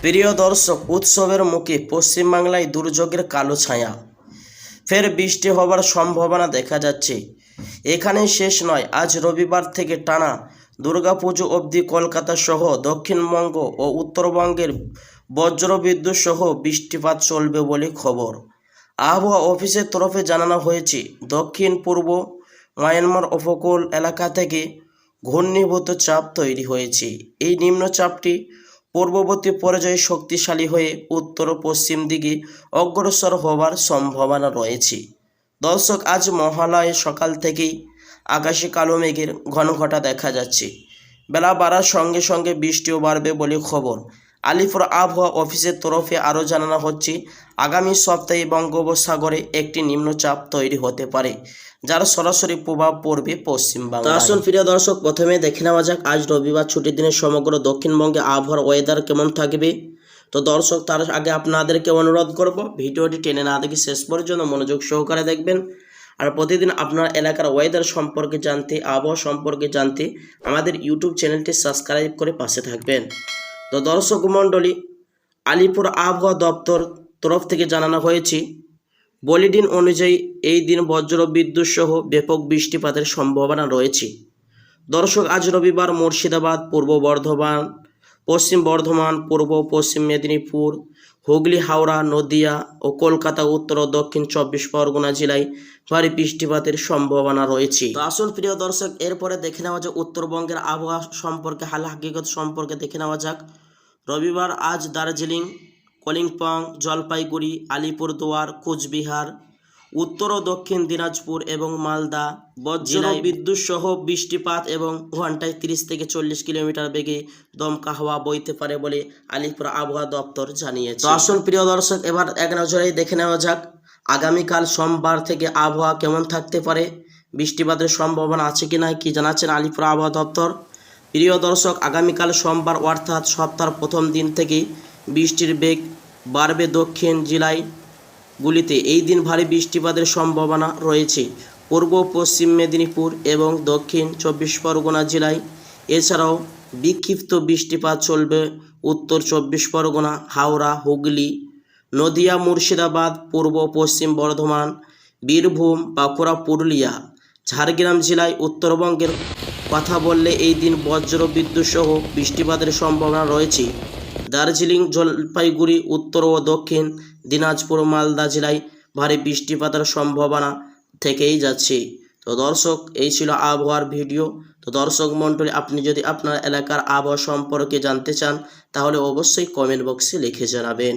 প্রিয় দর্শক, উৎসবের মুখে পশ্চিমবাংলায় দুর্যোগের কালো ছায়া। ফের বৃষ্টি হবার সম্ভাবনা দেখা যাচ্ছে। এখানেই শেষ নয়, আজ রবিবার থেকে টানা দুর্গাপুজো অবধি কলকাতা সহ দক্ষিণবঙ্গ ও উত্তরবঙ্গের বজ্রবিদ্যুৎ সহ বৃষ্টিপাত চলবে বলে খবর। আবহাওয়া অফিসের তরফে জানানো হয়েছে, দক্ষিণ পূর্ব মায়ানমার উপকূল এলাকা থেকে ঘূর্ণীভূত চাপ তৈরি হয়েছে। এই নিম্নচাপটি পূর্ববর্তী পর্যায়ে শক্তিশালী হয়ে উত্তর পশ্চিম দিকে অগ্রসর হবার সম্ভাবনা রয়েছে। দর্শক, আজ মহালয়ের সকাল থেকেই আকাশে কালো মেঘের ঘনঘটা দেখা যাচ্ছে। বেলা বাড়ার সঙ্গে সঙ্গে বৃষ্টিও বাড়বে বলে খবর। আলিপুর আবহাওয়া অফিসের তরফে আরও জানানো হচ্ছে, আগামী সপ্তাহে বঙ্গোপসাগরে একটি নিম্নচাপ তৈরি হতে পারে, যার সরাসরি প্রভাব পড়বে পশ্চিমবাংলায়। আসুন প্রিয় দর্শক, প্রথমে দেখে নেওয়া যাক আজ রবিবার ছুটির দিনে সমগ্র দক্ষিণবঙ্গে আবহাওয়ার ওয়েদার কেমন থাকবে। তো দর্শক, তার আগে আপনাদেরকে অনুরোধ করব, ভিডিওটি টেনে না দেখে শেষ পর্যন্ত মনোযোগ সহকারে দেখবেন। আর প্রতিদিন আপনার এলাকার ওয়েদার সম্পর্কে জানতে, আবহাওয়া সম্পর্কে জানতে আমাদের ইউটিউব চ্যানেলটি সাবস্ক্রাইব করে পাশে থাকবেন। তো দর্শক মণ্ডলী, আলিপুর আবহাওয়া দপ্তর তরফ থেকে জানানো হয়েছে, বুলেটিন অনুযায়ী এই দিন বজ্রবিদ্যুৎ সহ ব্যাপক বৃষ্টিপাতের সম্ভাবনা রয়েছে। দর্শক, আজ রবিবার মুর্শিদাবাদ, পূর্ব বর্ধমান, পশ্চিম বর্ধমান, পূর্ব পশ্চিম মেদিনীপুর, হুগলি, হাওড়া, নদিয়া ও কলকাতা, উত্তর ও দক্ষিণ 24 পরগনা জেলায় ভারী বৃষ্টিপাতের সম্ভাবনা রয়েছে। তো আসুন প্রিয় দর্শক, এরপরে দেখে নেওয়া যাক উত্তরবঙ্গের আবহাওয়া সম্পর্কে, হাল হাকিকত সম্পর্কে দেখে নেওয়া যাক। রবিবার আজ দার্জিলিং, কালিম্পং, জলপাইগুড়ি, আলিপুরদুয়ার, কোচবিহার, উত্তর ও দক্ষিণ দিনাজপুর এবং মালদা বজ্রবিদ্যুৎ সহ বৃষ্টিপাত এবং ঘন্টায় 30 থেকে 40 কিলোমিটার বেগে দমকা হাওয়া বইতে পারে বলে আলিপুর আবহাওয়া দপ্তর জানিয়েছে। তো আসুন প্রিয় দর্শক, এবার এক নজরে দেখে নেওয়া যাক আগামীকাল সোমবার থেকে আবহাওয়া কেমন থাকতে পারে, বৃষ্টিপাতের সম্ভাবনা আছে কিনা, কি জানাচ্ছেন আলিপুর আবহাওয়া দপ্তর। প্রিয় দর্শক, আগামীকাল সোমবার অর্থাৎ সপ্তাহের প্রথম দিন থেকে বৃষ্টির বেগ বাড়বে দক্ষিণ জেলাগুলিতে। এই দিন ভারী বৃষ্টিপাতের সম্ভাবনা রয়েছে পূর্ব পশ্চিম মেদিনীপুর এবং দক্ষিণ 24 পরগনা জেলায়। এছাড়াও বিক্ষিপ্ত বৃষ্টিপাত চলবে উত্তর 24 পরগনা, হাওড়া, হুগলি, নদিয়া, মুর্শিদাবাদ, পূর্ব পশ্চিম বর্ধমান, বীরভূম, বাঁকুড়া, পুরুলিয়া, ঝাড়গ্রাম জেলায়। উত্তরবঙ্গের কথা বললে এই দিন বজ্রবিদ্যুৎ সহ বৃষ্টিপাতের সম্ভাবনা রয়েছে দার্জিলিং, জলপাইগুড়ি, উত্তর ও দক্ষিণ দিনাজপুর, মালদা জেলায় ভারী বৃষ্টিপাতের সম্ভাবনা থেকেই যাচ্ছে। তো দর্শক, এই ছিল আবহাওয়ার ভিডিও। তো দর্শক মণ্ডলী, আপনি যদি আপনার এলাকার আবহাওয়া সম্পর্কে জানতে চান তাহলে অবশ্যই কমেন্ট বক্সে লিখে জানাবেন।